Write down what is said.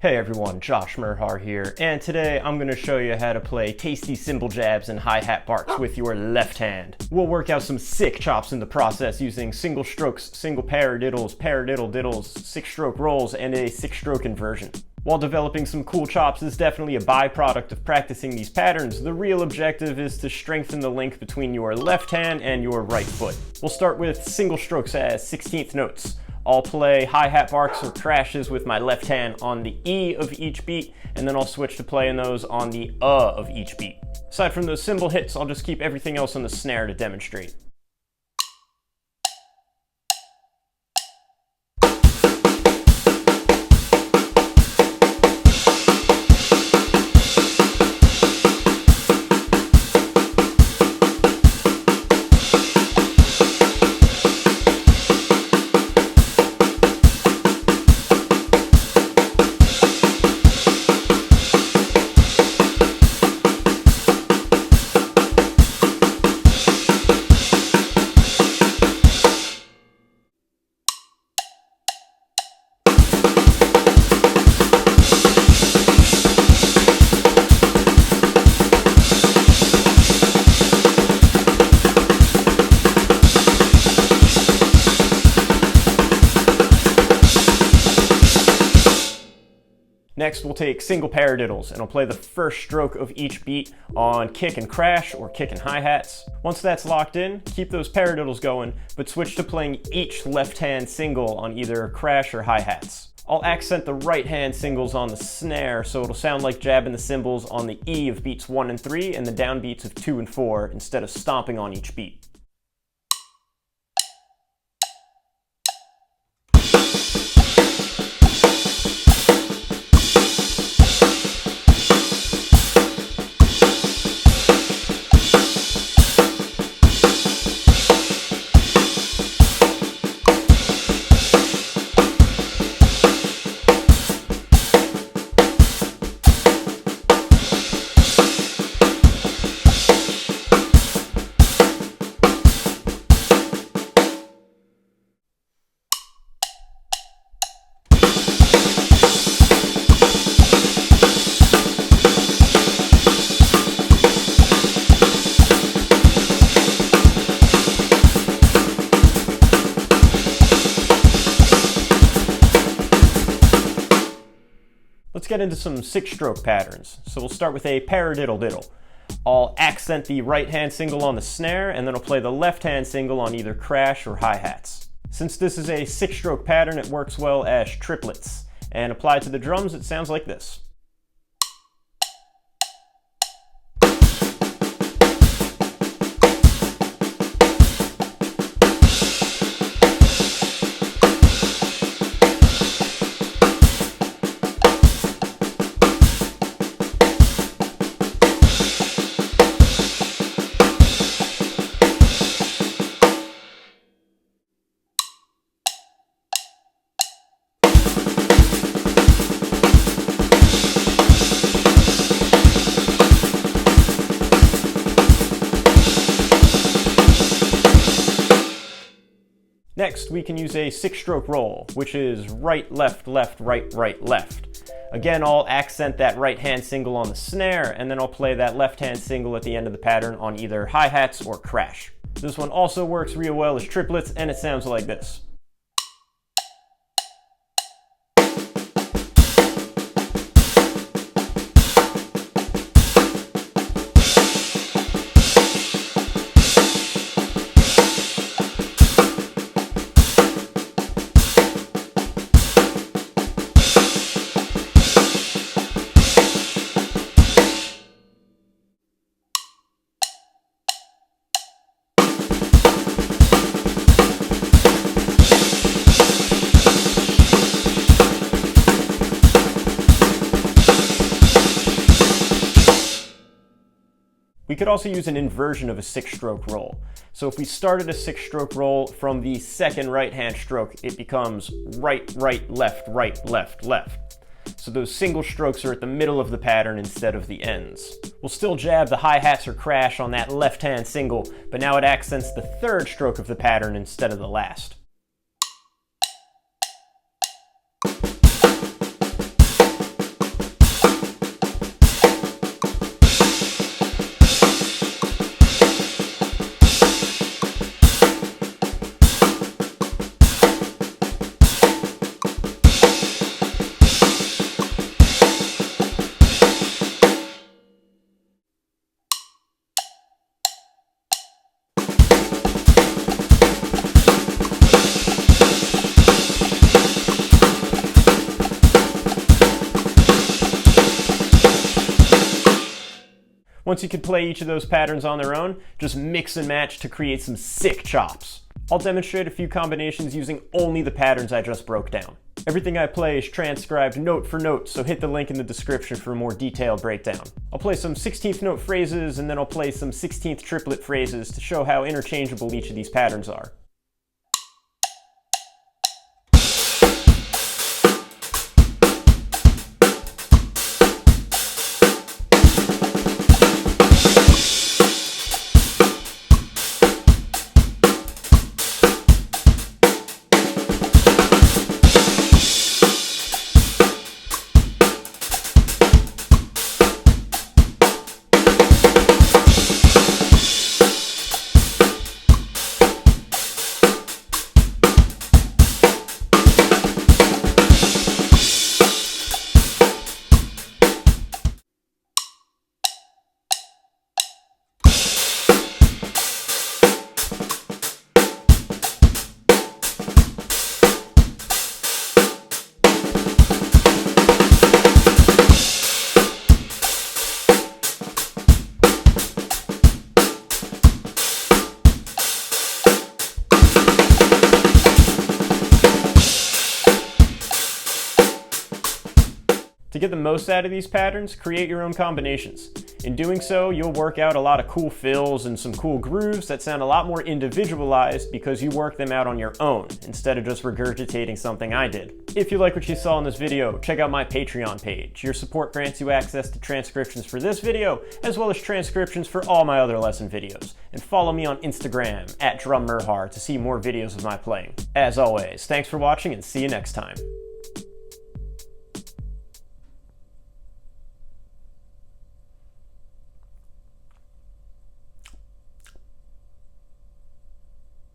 Hey everyone, Josh Merhar here, and today I'm going to show you how to play tasty cymbal jabs and hi-hat barks with your left hand. We'll work out some sick chops in the process using single strokes, single paradiddles, paradiddle diddles, 6-stroke rolls, and a 6-stroke inversion. While developing some cool chops is definitely a byproduct of practicing these patterns, the real objective is to strengthen the link between your left hand and your right foot. We'll start with single strokes as 16th notes. I'll play hi-hat barks or crashes with my left hand on the E of each beat, and then I'll switch to playing those on the of each beat. Aside from those cymbal hits, I'll just keep everything else on the snare to demonstrate. Next, we'll take single paradiddles, and I'll play the first stroke of each beat on kick and crash or kick and hi-hats. Once that's locked in, keep those paradiddles going, but switch to playing each left-hand single on either crash or hi-hats. I'll accent the right-hand singles on the snare, so it'll sound like jabbing the cymbals on the E of beats 1 and 3 and the down beats of 2 and 4 instead of stomping on each beat. Let's get into some 6-stroke patterns. So we'll start with a Paradiddle Diddle. I'll accent the right-hand single on the snare, and then I'll play the left-hand single on either crash or hi-hats. Since this is a 6-stroke pattern, it works well as triplets. And applied to the drums, it sounds like this. Next, we can use a 6-stroke roll, which is right, left, left, right, right, left. Again, I'll accent that right-hand single on the snare, and then I'll play that left-hand single at the end of the pattern on either hi-hats or crash. This one also works real well as triplets, and it sounds like this. We could also use an inversion of a 6-stroke roll. So if we started a 6-stroke roll from the second right-hand stroke, it becomes right, right, left, right, left, left. So those single strokes are at the middle of the pattern instead of the ends. We'll still jab the hi-hats or crash on that left-hand single, but now it accents the third stroke of the pattern instead of the last. Once you can play each of those patterns on their own, just mix and match to create some sick chops. I'll demonstrate a few combinations using only the patterns I just broke down. Everything I play is transcribed note for note, so hit the link in the description for a more detailed breakdown. I'll play some 16th note phrases, and then I'll play some 16th triplet phrases to show how interchangeable each of these patterns are. To get the most out of these patterns, create your own combinations. In doing so, you'll work out a lot of cool fills and some cool grooves that sound a lot more individualized because you work them out on your own, instead of just regurgitating something I did. If you like what you saw in this video, check out my Patreon page. Your support grants you access to transcriptions for this video, as well as transcriptions for all my other lesson videos. And follow me on Instagram, @drummerhar, to see more videos of my playing. As always, thanks for watching and see you next time.